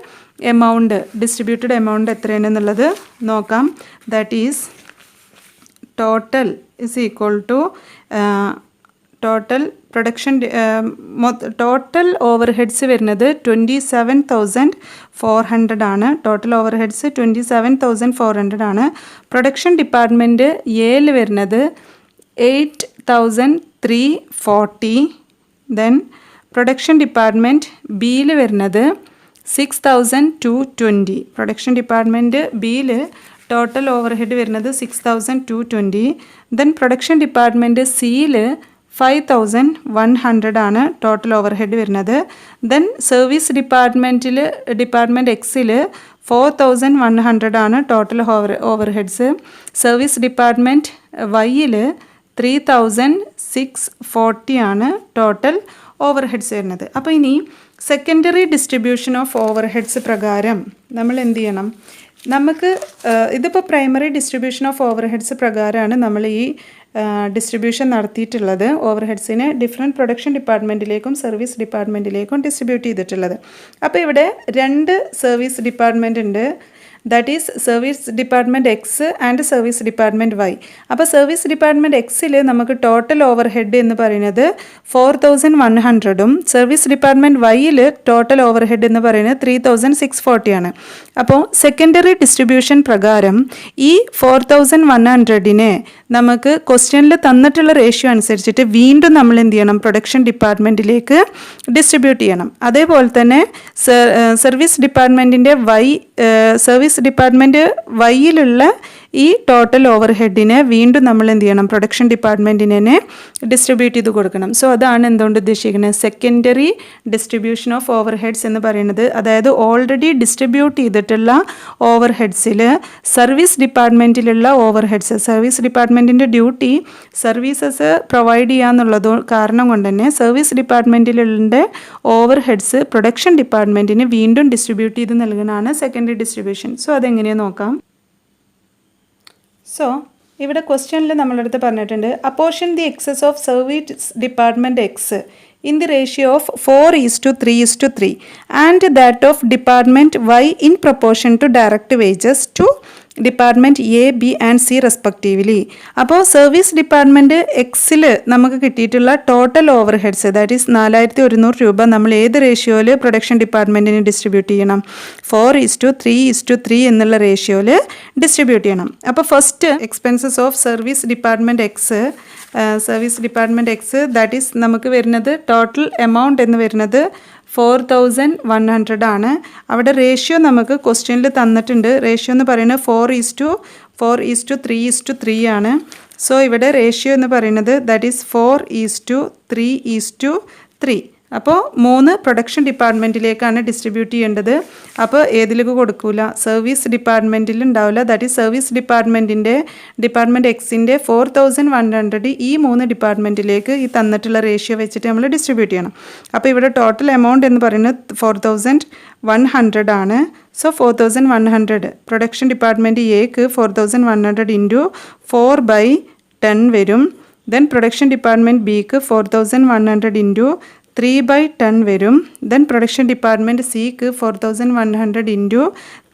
Speaker 1: amount distributed amount എത്രയാണെന്നുള്ളത് നോക്കാം. That is total is equal to total overheads വരുന്നത് 27,400 ആണ്. ടോട്ടൽ ഓവർഹെഡ്സ് 27,400 ആണ്. പ്രൊഡക്ഷൻ ഡിപ്പാർട്ട്മെൻറ്റ് എയിൽ വരുന്നത് 8,340. ദെൻ പ്രൊഡക്ഷൻ ഡിപ്പാർട്ട്മെൻറ്റ് ബിയിൽ വരുന്നത് 6,220. പ്രൊഡക്ഷൻ ഡിപ്പാർട്ട്മെൻറ്റ് ബിയിൽ ടോട്ടൽ ഓവർഹെഡ് വരുന്നത് 6,220. ദെൻ പ്രൊഡക്ഷൻ ഡിപ്പാർട്ട്മെൻറ്റ് സിയിൽ 5100 ആണ് ടോട്ടൽ ഓവർ ഹെഡ് വരുന്നത്. ദെൻ സർവീസ് ഡിപ്പാർട്ട്മെൻറ്റ് എക്സിൽ 4100 ആണ് total overheads. Service department വൈയിൽ 3640 ആണ് ടോട്ടൽ ഓവർ ഹെഡ്സ് വരുന്നത്. അപ്പോൾ ഇനി secondary distribution of overheads പ്രകാരം നമ്മൾ എന്ത് ചെയ്യണം? നമുക്ക് ഇതിപ്പോൾ primary distribution of overheads പ്രകാരമാണ് നമ്മൾ ഈ ഡിസ്ട്രിബ്യൂഷൻ നടത്തിയിട്ടുള്ളത്. ഓവർ ഹെഡ്സിനെ ഡിഫറെൻറ്റ് പ്രൊഡക്ഷൻ ഡിപ്പാർട്ട്മെൻറ്റിലേക്കും സർവീസ് ഡിപ്പാർട്ട്മെൻറ്റിലേക്കും ഡിസ്ട്രിബ്യൂട്ട് ചെയ്തിട്ടുള്ളത്. അപ്പോൾ ഇവിടെ 2 സർവീസ് ഡിപ്പാർട്ട്മെൻറ്റ് ഉണ്ട്. That is service department X and service department Y. അപ്പോൾ സർവീസ് ഡിപ്പാർട്ട്മെൻറ്റ് എക്സിൽ നമുക്ക് ടോട്ടൽ ഓവർ ഹെഡ് എന്ന് പറയുന്നത് 4100ഉം സർവീസ് ഡിപ്പാർട്ട്മെൻറ്റ് വൈയിൽ ടോട്ടൽ ഓവർ ഹെഡ് എന്ന് പറയുന്നത് 3640 ആണ്. അപ്പോൾ സെക്കൻഡറി ഡിസ്ട്രിബ്യൂഷൻ പ്രകാരം ഈ 4100നെ നമുക്ക് ക്വസ്റ്റ്യനിൽ തന്നിട്ടുള്ള റേഷ്യോ അനുസരിച്ചിട്ട് വീണ്ടും നമ്മൾ എന്ത് ചെയ്യണം? പ്രൊഡക്ഷൻ ഡിപ്പാർട്ട്മെൻറ്റിലേക്ക് ഡിസ്ട്രിബ്യൂട്ട് ചെയ്യണം. അതേപോലെ തന്നെ സർവീസ് ഡിപ്പാർട്ട്മെൻറ്റിൻ്റെ സർവീസ് ഡിപ്പാർട്ട്മെൻറ്റ് വൈയിലുള്ള ഈ ടോട്ടൽ ഓവർ ഹെഡിനെ വീണ്ടും നമ്മൾ എന്ത് ചെയ്യണം? പ്രൊഡക്ഷൻ ഡിപ്പാർട്ട്മെൻറ്റിനെ ഡിസ്ട്രിബ്യൂട്ട് ചെയ്ത് കൊടുക്കണം. സോ അതാണ് എന്തുകൊണ്ട് ഉദ്ദേശിക്കുന്നത്? Secondary distribution of overheads എന്ന് പറയുന്നത്. അതായത് ഓൾറെഡി ഡിസ്ട്രിബ്യൂട്ട് ചെയ്തിട്ടുള്ള ഓവർ ഹെഡ്സിൽ സർവീസ് ഡിപ്പാർട്ട്മെൻറ്റിലുള്ള ഓവർ ഹെഡ്സ്, സർവീസ് ഡിപ്പാർട്ട്മെൻറ്റിൻ്റെ ഡ്യൂട്ടി സർവീസസ് പ്രൊവൈഡ് ചെയ്യാന്നുള്ളത് കാരണം കൊണ്ട് തന്നെ സർവീസ് ഡിപ്പാർട്ട്മെൻറ്റിലുള്ള ഓവർ ഹെഡ്സ് പ്രൊഡക്ഷൻ ഡിപ്പാർട്ട്മെൻറ്റിന് വീണ്ടും ഡിസ്ട്രിബ്യൂട്ട് ചെയ്ത് നൽകുന്നതാണ് സെക്കൻഡറി ഡിസ്ട്രിബ്യൂഷൻ. സോ അതെങ്ങനെയാണ് നോക്കാം. സോ ഇവിടെ ക്വസ്റ്റ്യനിൽ നമ്മളടുത്ത് പറഞ്ഞിട്ടുണ്ട്, apportion the excess of service department X in the ratio of 4:3:3 and that of department Y in proportion to direct wages to department A, B and C respectively. അപ്പോൾ service department എക്സിൽ നമുക്ക് കിട്ടിയിട്ടുള്ള total overheads that is 4100 രൂപ നമ്മൾ ഏത് റേഷ്യോയിൽ production ഡിപ്പാർട്ട്മെൻറ്റിന് distribute ചെയ്യണം? 4:3:3 എന്നുള്ള റേഷ്യോയിൽ distribute ചെയ്യണം. അപ്പോൾ first expenses of service department X that is നമുക്ക് വരുന്നത് ടോട്ടൽ എമൗണ്ട് എന്ന് വരുന്നത് 4100 ആണ്. അവിടെ റേഷ്യോ നമുക്ക് ക്വസ്റ്റ്യനിൽ തന്നിട്ടുണ്ട്. റേഷ്യോ എന്ന് പറയുന്നത് 4:3:3 ആണ്. സോ ഇവിടെ റേഷ്യോ എന്ന് പറയുന്നത് ദാറ്റ് ഈസ് 4:3:3. അപ്പോൾ 3 പ്രൊഡക്ഷൻ ഡിപ്പാർട്ട്മെൻറ്റിലേക്കാണ് ഡിസ്ട്രിബ്യൂട്ട് ചെയ്യേണ്ടത്. അപ്പോൾ ഏതിലേക്ക് കൊടുക്കൂല? സർവീസ് ഡിപ്പാർട്ട്മെൻറ്റിൽ ഉണ്ടാവില്ല. ദാറ്റ് ഈസ് സർവീസ് ഡിപ്പാർട്ട്മെൻറ്റ് എക്സിൻ്റെ 4100 ഈ 3 ഡിപ്പാർട്ട്മെൻറ്റിലേക്ക് ഈ തന്നിട്ടുള്ള റേഷ്യോ വെച്ചിട്ട് നമ്മൾ ഡിസ്ട്രിബ്യൂട്ട് ചെയ്യണം. അപ്പോൾ ഇവിടെ ടോട്ടൽ എമൗണ്ട് എന്ന് പറയുന്നത് 4100 ആണ്. സോ 4100 പ്രൊഡക്ഷൻ ഡിപ്പാർട്ട്മെൻറ്റ് എക്ക് 4100 ഇൻറ്റു 4/10 വരും. ദെൻ പ്രൊഡക്ഷൻ ഡിപ്പാർട്ട്മെൻറ്റ് ബിക്ക് 4100 ഇൻറ്റു 3/10 വരും. ദെൻ പ്രൊഡക്ഷൻ ഡിപ്പാർട്ട്മെൻറ്റ് സിക്ക് 4100 ഇൻറ്റു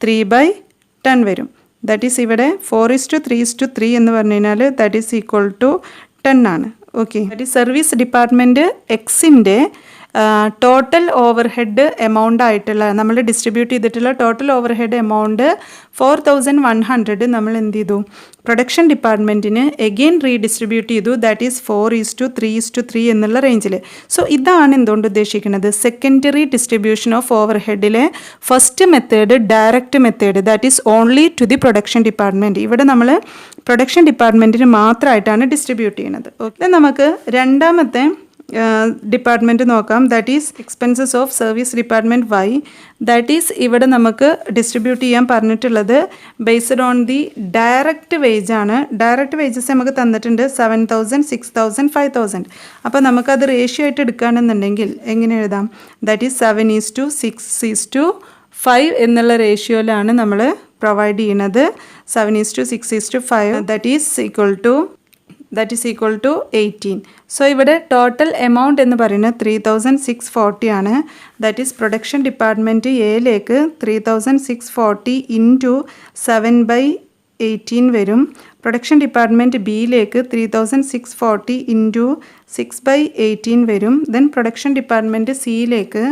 Speaker 1: 3/10 വരും. ദാറ്റ് ഈസ് ഇവിടെ 4:3:3 എന്ന് പറഞ്ഞു കഴിഞ്ഞാൽ ദാറ്റ് ഈസ് ഈക്വൽ ടു 10 ആണ്. Okay, that is service department എക്സിൻ്റെ ടോട്ടൽ ഓവർ ഹെഡ് എമൗണ്ട് ആയിട്ടുള്ള നമ്മൾ ഡിസ്ട്രിബ്യൂട്ട് ചെയ്തിട്ടുള്ള ടോട്ടൽ ഓവർ ഹെഡ് എമൗണ്ട് 4100 നമ്മൾ എന്ത് ചെയ്തു? പ്രൊഡക്ഷൻ ഡിപ്പാർട്ട്മെൻറ്റിന് എഗെയിൻ റീഡിസ്ട്രിബ്യൂട്ട് ചെയ്തു. ദാറ്റ് ഈസ് 4:3:3 എന്നുള്ള റേഞ്ചിൽ. സോ ഇതാണ് എന്തുകൊണ്ട് ഉദ്ദേശിക്കുന്നത്? സെക്കൻഡറി ഡിസ്ട്രിബ്യൂഷൻ ഓഫ് ഓവർ ഹെഡിലെ first method direct method that is only to the production department. ഇവിടെ നമ്മൾ പ്രൊഡക്ഷൻ ഡിപ്പാർട്ട്മെൻറ്റിന് മാത്രമായിട്ടാണ് ഡിസ്ട്രിബ്യൂട്ട് ചെയ്യുന്നത്. ഓക്കെ, നമുക്ക് രണ്ടാമത്തെ ഡിപ്പാർട്ട്മെൻറ്റ് നോക്കാം. That is expenses of service department Y. That is ഇവിടെ നമുക്ക് ഡിസ്ട്രിബ്യൂട്ട് ചെയ്യാൻ പറഞ്ഞിട്ടുള്ളത് based on the direct wage ആണ്. ഡയറക്റ്റ് വേജസ് നമുക്ക് തന്നിട്ടുണ്ട് 7000, 6000, 5000. അപ്പോൾ നമുക്കത് റേഷ്യോ ആയിട്ട് എടുക്കുകയാണെന്നുണ്ടെങ്കിൽ എങ്ങനെ എഴുതാം? ദാറ്റ് ഈസ് 7:6:5 എന്നുള്ള റേഷ്യോയിലാണ് നമ്മൾ പ്രൊവൈഡ് ചെയ്യുന്നത്. 7:6:5 that is equal to 18. So ഇവിടെ ടോട്ടൽ എമൗണ്ട് എന്ന് പറയുന്നത് 3640 ആണ്. ദാറ്റ് ഈസ് പ്രൊഡക്ഷൻ ഡിപ്പാർട്ട്മെൻറ്റ് എയിലേക്ക് 3640 ഇൻറ്റു 7/18 വരും. പ്രൊഡക്ഷൻ ഡിപ്പാർട്ട്മെൻറ്റ് ബിയിലേക്ക് 3640 ഇൻറ്റു 6/18 വരും. ദെൻ പ്രൊഡക്ഷൻ ഡിപ്പാർട്ട്മെൻറ്റ് സിയിലേക്ക്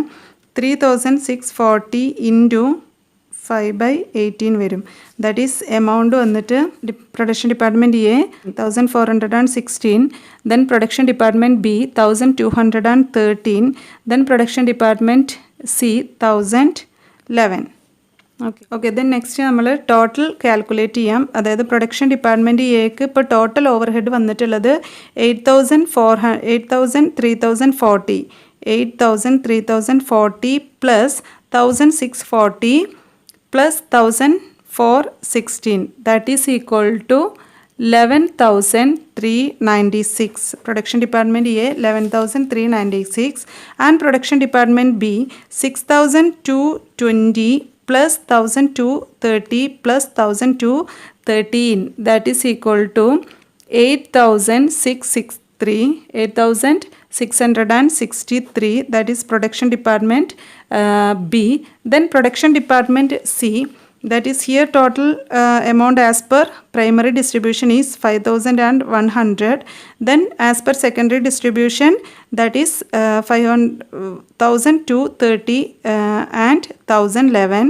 Speaker 1: 3640 ഇൻറ്റു 5/18 വരും. ദാറ്റ് ഈസ് എമൗണ്ട് വന്നിട്ട് production department A 1416, then production department B 1213, then production department C 1011. Okay then next നമ്മൾ ടോട്ടൽ കാൽക്കുലേറ്റ് ചെയ്യാം. അതായത് production department എക്ക് ഇപ്പോൾ ടോട്ടൽ ഓവർ ഹെഡ് വന്നിട്ടുള്ളത് 8,340 plus 1,640 plus 1,416 that is equal to 11,396. Production Department A 11,396 and Production Department B 6,220 plus 1,230 plus 1,213 that is equal to 8,663 that is Production Department B. Then Production Department C, that is here total amount as per primary distribution is 5,100. Then as per secondary distribution that is 1,230 and 1,011.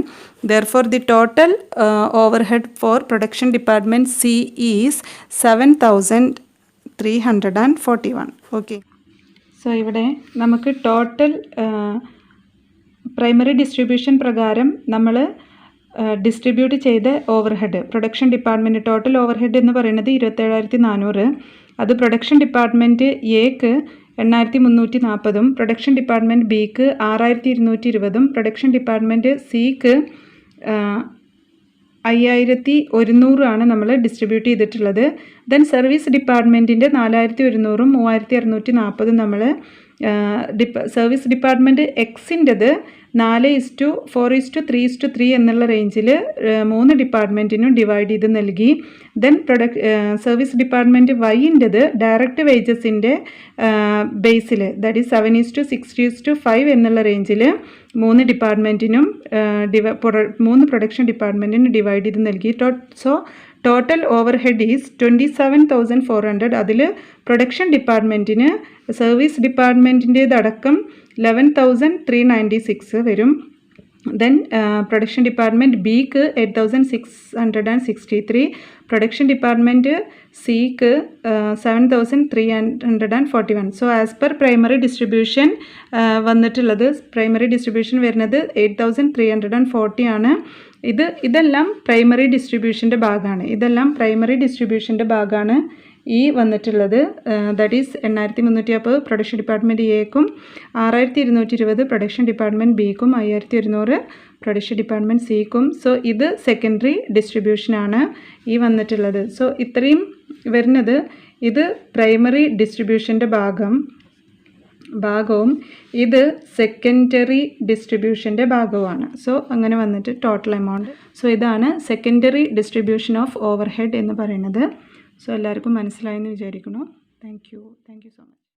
Speaker 1: Therefore the total overhead for production department C is 7,341. Okay. So ഇവിടെ നമുക്ക് total primary distribution പ്രകാരം നമ്മൾ distribute ചെയ്ത overhead production department total overhead എന്ന് പറയുന്നത് 27,400. അത് production department എക്ക് 8,340 production department ബിക്ക് 6,220 പ്രൊഡക്ഷൻ ഡിപ്പാർട്ട്മെൻറ്റ് സിക്ക് 5,100 ആണ് നമ്മൾ ഡിസ്ട്രിബ്യൂട്ട് ചെയ്തിട്ടുള്ളത്. ദെൻ സർവീസ് ഡിപ്പാർട്ട്മെൻറ്റിൻ്റെ 4,100 3,640 നമ്മൾ സർവീസ് ഡിപ്പാർട്ട്മെൻറ്റ് എക്സിൻ്റെത് 4:4:3:3 എന്നുള്ള റേഞ്ചിൽ 3 ഡിപ്പാർട്ട്മെൻറ്റിനും ഡിവൈഡ് ചെയ്ത് നൽകി. ദെൻ സർവീസ് ഡിപ്പാർട്ട്മെൻറ്റ് വൈൻ്റെത് ഡയറക്റ്റ് വേജസിൻ്റെ ബേസിൽ ദാറ്റ് ഈസ് 7:6:5 എന്നുള്ള റേഞ്ചിൽ 3 ഡിപ്പാർട്ട്മെൻറ്റിനും 3 പ്രൊഡക്ഷൻ ഡിപ്പാർട്ട്മെൻറ്റിനും ഡിവൈഡ് ചെയ്ത് നൽകി. So total over head is 27,400. അതിൽ പ്രൊഡക്ഷൻ ഡിപ്പാർട്ട്മെൻറ്റിന് സർവീസ് ഡിപ്പാർട്ട്മെൻറ്റിൻ്റേതടക്കം 11,396 വരും. ദെൻ പ്രൊഡക്ഷൻ ഡിപ്പാർട്ട്മെൻറ്റ് ബിക്ക് 8,663 പ്രൊഡക്ഷൻ ഡിപ്പാർട്ട്മെൻറ്റ് സിക്ക് 7,341. So as per primary distribution വന്നിട്ടുള്ളത് പ്രൈമറി ഡിസ്ട്രിബ്യൂഷൻ വരുന്നത് 8,340 ആണ്. ഇതെല്ലാം പ്രൈമറി ഡിസ്ട്രിബ്യൂഷൻ്റെ ഭാഗമാണ്. ഈ വന്നിട്ടുള്ളത് ദാറ്റ് ഈസ് 8,340 പ്രൊഡക്ഷൻ ഡിപ്പാർട്ട്മെൻറ്റ് എക്കും 6,220 പ്രൊഡക്ഷൻ ഡിപ്പാർട്ട്മെൻറ്റ് ബിക്കും 5,100 പ്രൊഡക്ഷൻ ഡിപ്പാർട്ട്മെൻറ്റ് സിക്കും. സോ ഇത് സെക്കൻഡറി ഡിസ്ട്രിബ്യൂഷനാണ് ഈ വന്നിട്ടുള്ളത്. സോ ഇത്രയും വരുന്നത് ഇത് പ്രൈമറി ഡിസ്ട്രിബ്യൂഷൻ്റെ ഭാഗവും ഇത് സെക്കൻഡറി ഡിസ്ട്രിബ്യൂഷൻ്റെ ഭാഗവുമാണ്. സോ അങ്ങനെ വന്നിട്ട് ടോട്ടൽ എമൗണ്ട്. സോ ഇതാണ് secondary distribution of over head എന്ന് പറയുന്നത്. സോ എല്ലാവർക്കും മനസ്സിലായെന്ന് വിചാരിക്കുന്നു. Thank you so much.